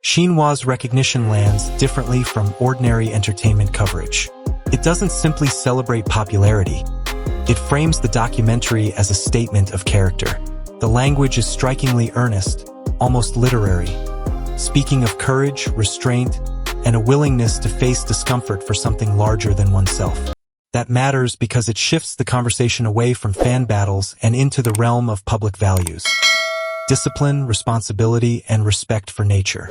Xinhua's recognition lands differently from ordinary entertainment coverage. It doesn't simply celebrate popularity. It frames the documentary as a statement of character. The language is strikingly earnest, almost literary, speaking of courage, restraint, and a willingness to face discomfort for something larger than oneself. That matters because it shifts the conversation away from fan battles and into the realm of public values. Discipline, responsibility, and respect for nature.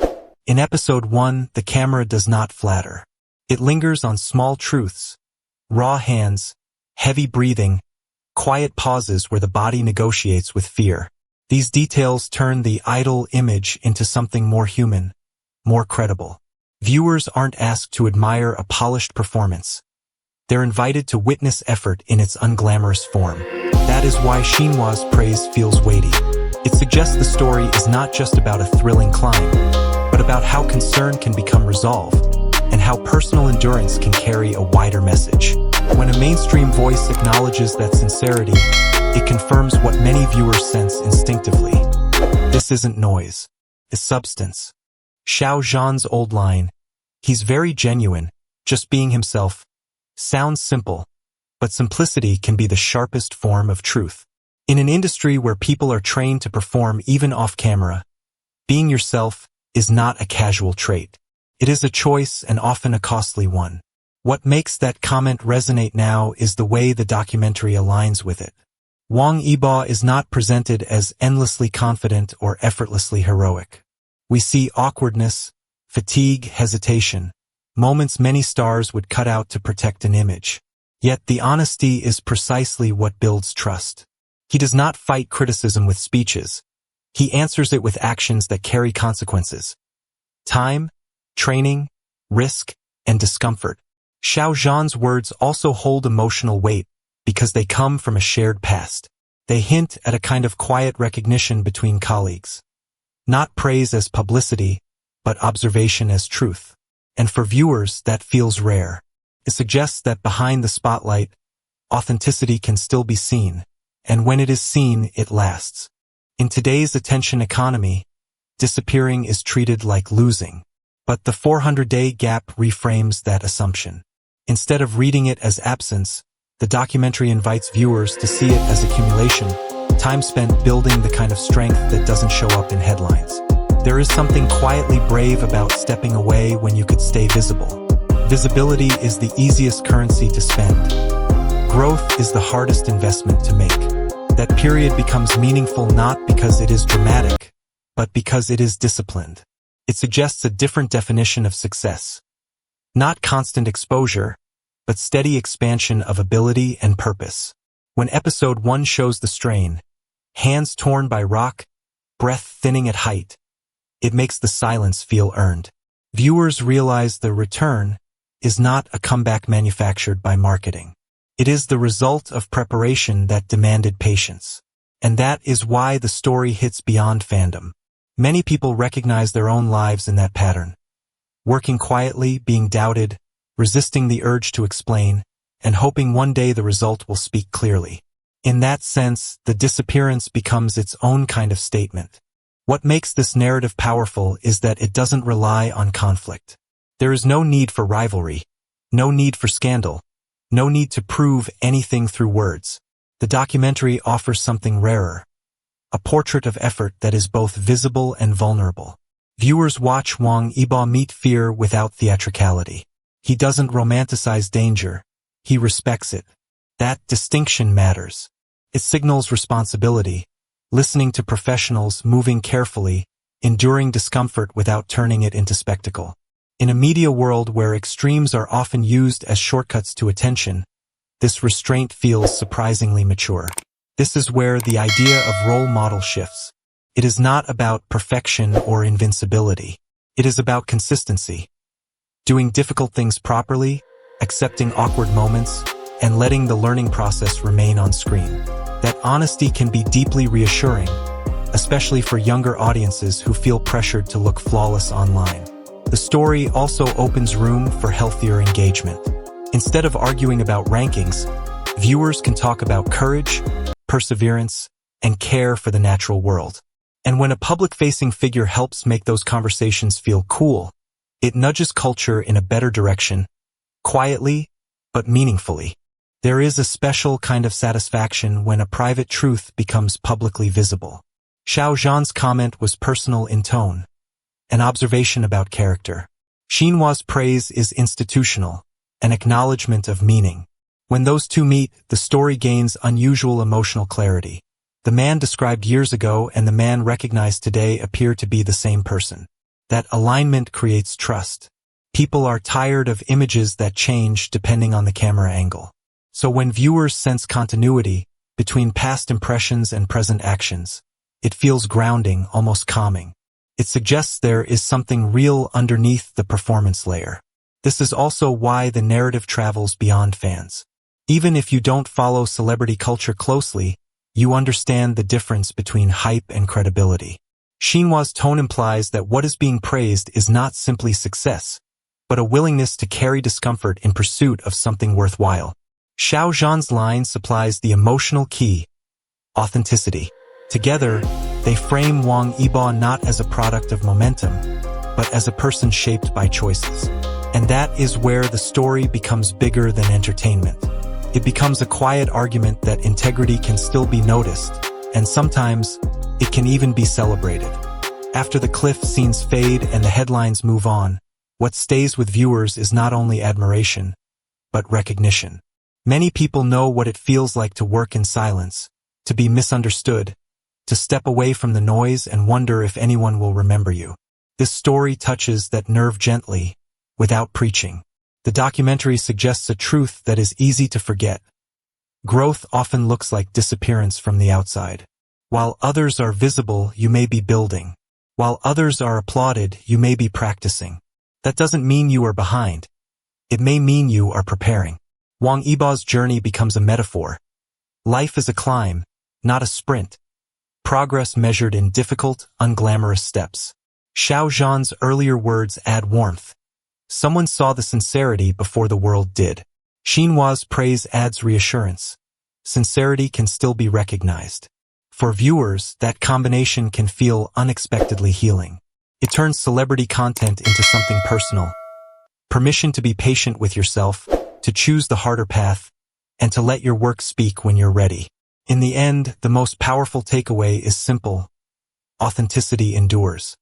In episode 1, the camera does not flatter. It lingers on small truths, raw hands, heavy breathing, quiet pauses where the body negotiates with fear. These details turn the idle image into something more human, more credible. Viewers aren't asked to admire a polished performance. They're invited to witness effort in its unglamorous form. That is why Xinhua's praise feels weighty. It suggests the story is not just about a thrilling climb, but about how concern can become resolve, and how personal endurance can carry a wider message. When a mainstream voice acknowledges that sincerity, it confirms what many viewers sense instinctively. This isn't noise, it's substance. Xiao Zhan's old line, "He's very genuine, just being himself," sounds simple, but simplicity can be the sharpest form of truth. In an industry where people are trained to perform even off-camera, being yourself is not a casual trait. It is a choice and often a costly one. What makes that comment resonate now is the way the documentary aligns with it. Wang Yibo is not presented as endlessly confident or effortlessly heroic. We see awkwardness, fatigue, hesitation, moments many stars would cut out to protect an image. Yet the honesty is precisely what builds trust. He does not fight criticism with speeches. He answers it with actions that carry consequences. Time, training, risk, and discomfort. Xiao Zhan's words also hold emotional weight because they come from a shared past. They hint at a kind of quiet recognition between colleagues. Not praise as publicity, but observation as truth. And for viewers, that feels rare. It suggests that behind the spotlight, authenticity can still be seen, and when it is seen, it lasts. In today's attention economy, disappearing is treated like losing. But the 400-day gap reframes that assumption. Instead of reading it as absence, the documentary invites viewers to see it as accumulation, time spent building the kind of strength that doesn't show up in headlines. There is something quietly brave about stepping away when you could stay visible. Visibility is the easiest currency to spend. Growth is the hardest investment to make. That period becomes meaningful not because it is dramatic, but because it is disciplined. It suggests a different definition of success. Not constant exposure, but steady expansion of ability and purpose. When episode 1 shows the strain, hands torn by rock, breath thinning at height, it makes the silence feel earned. Viewers realize the return is not a comeback manufactured by marketing. It is the result of preparation that demanded patience. And that is why the story hits beyond fandom. Many people recognize their own lives in that pattern. Working quietly, being doubted, resisting the urge to explain, and hoping one day the result will speak clearly. In that sense, the disappearance becomes its own kind of statement. What makes this narrative powerful is that it doesn't rely on conflict. There is no need for rivalry, no need for scandal, no need to prove anything through words. The documentary offers something rarer. A portrait of effort that is both visible and vulnerable. Viewers watch Wang Yibo meet fear without theatricality. He doesn't romanticize danger. He respects it. That distinction matters. It signals responsibility, listening to professionals, moving carefully, enduring discomfort without turning it into spectacle. In a media world where extremes are often used as shortcuts to attention, this restraint feels surprisingly mature. This is where the idea of role model shifts. It is not about perfection or invincibility. It is about consistency. Doing difficult things properly, accepting awkward moments, and letting the learning process remain on screen. That honesty can be deeply reassuring, especially for younger audiences who feel pressured to look flawless online. The story also opens room for healthier engagement. Instead of arguing about rankings, viewers can talk about courage, perseverance, and care for the natural world. And when a public-facing figure helps make those conversations feel cool, it nudges culture in a better direction, quietly, but meaningfully. There is a special kind of satisfaction when a private truth becomes publicly visible. Xiao Zhan's comment was personal in tone, an observation about character. Xinhua's praise is institutional, an acknowledgement of meaning. When those two meet, the story gains unusual emotional clarity. The man described years ago and the man recognized today appear to be the same person. That alignment creates trust. People are tired of images that change depending on the camera angle. So when viewers sense continuity between past impressions and present actions, it feels grounding, almost calming. It suggests there is something real underneath the performance layer. This is also why the narrative travels beyond fans. Even if you don't follow celebrity culture closely, you understand the difference between hype and credibility. Xinhua's tone implies that what is being praised is not simply success, but a willingness to carry discomfort in pursuit of something worthwhile. Xiao Zhan's line supplies the emotional key: authenticity. Together, they frame Wang Yibo not as a product of momentum, but as a person shaped by choices. And that is where the story becomes bigger than entertainment. It becomes a quiet argument that integrity can still be noticed, and sometimes it can even be celebrated. After the cliff scenes fade and the headlines move on, what stays with viewers is not only admiration, but recognition. Many people know what it feels like to work in silence, to be misunderstood, to step away from the noise and wonder if anyone will remember you. This story touches that nerve gently, without preaching. The documentary suggests a truth that is easy to forget. Growth often looks like disappearance from the outside. While others are visible, you may be building. While others are applauded, you may be practicing. That doesn't mean you are behind. It may mean you are preparing. Wang Yibo's journey becomes a metaphor. Life is a climb, not a sprint. Progress measured in difficult, unglamorous steps. Xiao Zhan's earlier words add warmth. Someone saw the sincerity before the world did. Xinhua's praise adds reassurance. Sincerity can still be recognized. For viewers, that combination can feel unexpectedly healing. It turns celebrity content into something personal. Permission to be patient with yourself, to choose the harder path, and to let your work speak when you're ready. In the end, the most powerful takeaway is simple: authenticity endures.